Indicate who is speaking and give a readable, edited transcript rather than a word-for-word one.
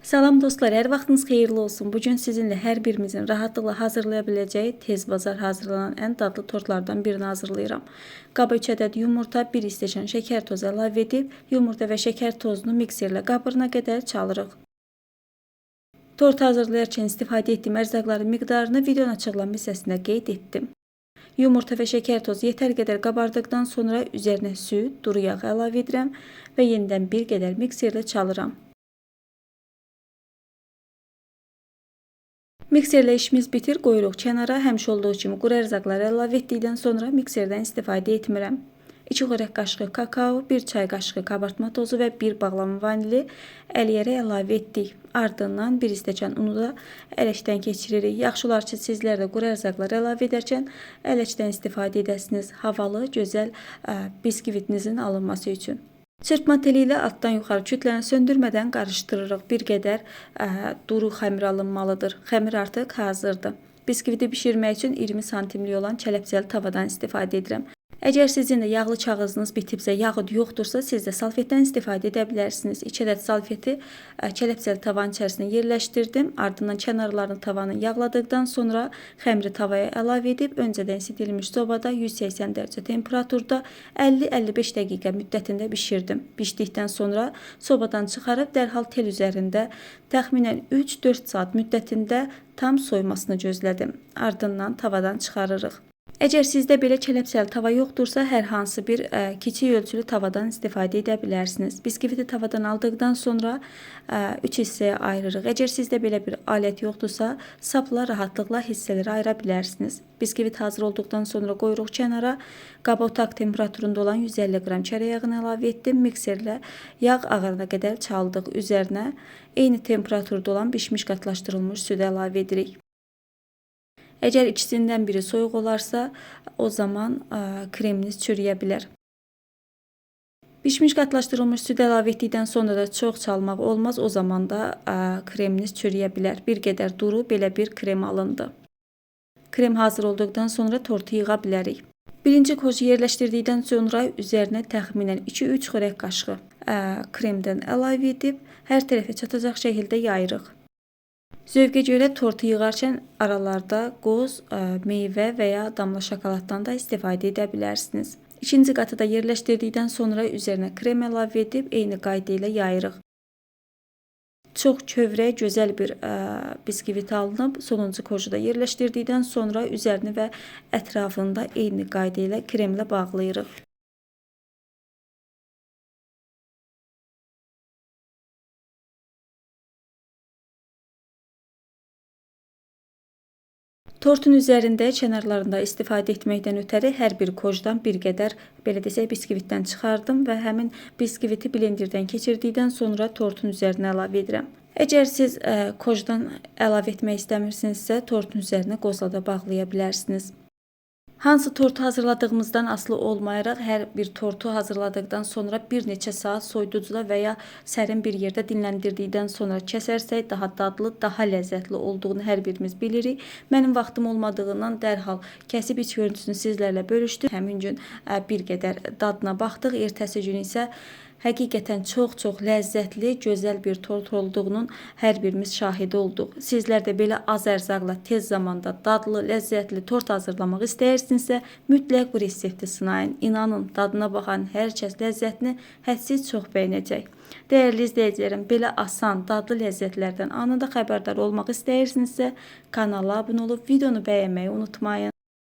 Speaker 1: Salam dostlar, hər vaxtınız xeyirli olsun. Bugün sizinlə hər birimizin rahatlıqla hazırlayabileceği tez bazar hazırlanan ən dadlı tortlardan birini hazırlayıram. Qaba 3 ədəd yumurta, 1 stəkan şəkər tozu əlavə edib, yumurta və şəkər tozunu mikserlə qabırına qədər çalırıq. Tort hazırlayarkən istifadə etdiyim ərzaqların miqdarını videonun açıqlama hissəsində qeyd etdim. Yumurta və şəkər tozu yetər qədər qabardıqdan sonra üzərinə süd, duru yağ əlavə edirəm və yenidən bir qədər mikserlə çalıram. Mikserlə işimiz bitir, qoyuruq kənara. Həmişə olduğu kimi quru ərzaqları əlavə etdikdən sonra mikserdən istifadə etmirəm. 2 xörək qaşığı kakao, 1 çay qaşığı kabartma tozu və 1 bağlama vanili əliyərək əlavə etdik. Ardından 1 stəkan unu da ələkdən keçiririk. Yaxşı olar ki, sizlər də quru ərzaqları əlavə edərkən ələkdən istifadə edəsiniz. Havalı, gözəl biskvitinizin alınması üçün. Çırpma teli ilə altdan yuxarı kütləni söndürmədən qarışdırırıq. Bir qədər duru xəmir alınmalıdır. Xəmir artıq hazırdır. Biskviti bişirmək üçün 20 santimlik olan kələpçəli tavadan istifadə edirəm. Əgər sizin də yağlı kağızınız bitibsə, yaxud yoxdursa, siz də salfetdən istifadə edə bilərsiniz. 2 ədəd salfeti kələpçəli tavanın içərisinə yerləşdirdim. Ardından kənarlarını tavanı yağladıqdan sonra xəmiri tavaya əlavə edib, öncədən isidilmiş sobada 180 dərəcə temperaturda 50-55 dəqiqə müddətində bişirdim. Bişdikdən sonra sobadan çıxarıb dərhal tel üzərində təxminən 3-4 saat müddətində tam soymasını gözlədim. Ardından tavadan çıxarırıq. Əgər sizdə belə kələpçəli tava yoxdursa, hər hansı bir kiçik ölçülü tavadan istifadə edə bilərsiniz. Biskviti tavadan aldıqdan sonra 3 hissəyə ayırırıq. Əgər sizdə belə bir alət yoxdursa, sapla rahatlıqla hissələrə ayıra bilərsiniz. Biskvit hazır olduqdan sonra qoyuruq kənara. Qaba otaq temperaturunda olan 150 qram çörək yağını əlavə etdim. Mikserlə yağ ağarına qədər çaldıq. Üzərinə eyni temperaturda olan bişmiş qatlaşdırılmış süd əlavə edirik. Əgər ikisindən biri soyuq olarsa, o zaman kreminiz çürüyə bilər. Bişmiş qatlaşdırılmış süd əlavə etdikdən sonra da çox çalmaq olmaz, o zaman da kreminiz çürüyə bilər. Bir qədər duru belə bir krem alındı. Krem hazır olduqdan sonra tortu yığa bilərik. Birinci kocu yerləşdirdikdən sonra üzərinə təxminən 2-3 xörək qaşığı kremdən əlavə edib, hər tərəfə çatacaq şəkildə yayırıq. Zövqə görə tortu yığarkən aralarda qoz, meyvə və ya damla şokoladdan da istifadə edə bilərsiniz. İkinci qatı da yerləşdirdikdən sonra üzərinə krem əlavə edib eyni qayda ilə yayırıq. Çox kövrək, gözəl bir biskvit alınıb, sonuncu kocu da yerləşdirdikdən sonra üzərini və ətrafında eyni qayda ilə kremlə bağlayırıq. Tortun üzərində kənarlarında istifadə etməkdən ötəri hər bir kojdan bir qədər, belə desək, biskvitdən çıxardım və həmin biskviti blenderdən keçirdikdən sonra tortun üzərinə əlavə edirəm. Əgər siz kojdan əlavə etmək istəmirsinizsə, tortun üzərinə qozla da bağlaya bilərsiniz. Hansı tortu hazırladığımızdan asılı olmayaraq, hər bir tortu hazırladıqdan sonra bir neçə saat soyuducuda və ya sərin bir yerdə dinləndirdikdən sonra kəsərsək daha dadlı, daha ləzzətli olduğunu hər birimiz bilirik. Mənim vaxtım olmadığından dərhal kəsib iç görüntüsünü sizlərlə bölüşdüm. Həmin gün bir qədər dadına baxdıq, ertəsi gün isə həqiqətən çox ləzzətli, gözəl bir tort olduğunun hər birimiz şahidi olduq. Sizlər də belə az ərzaqla tez zamanda dadlı, ləzzətli tort hazırlamaq istəyirsinizsə, mütləq bu resepti sınayın. İnanın, dadına baxan hər kəs ləzzətini hədsiz çox bəyənəcək. Dəyərli izləyicilərim, belə asan, dadlı ləzzətlərdən anında xəbərdar olmaq istəyirsinizsə, kanala abunə olub videonu bəyənməyi unutmayın.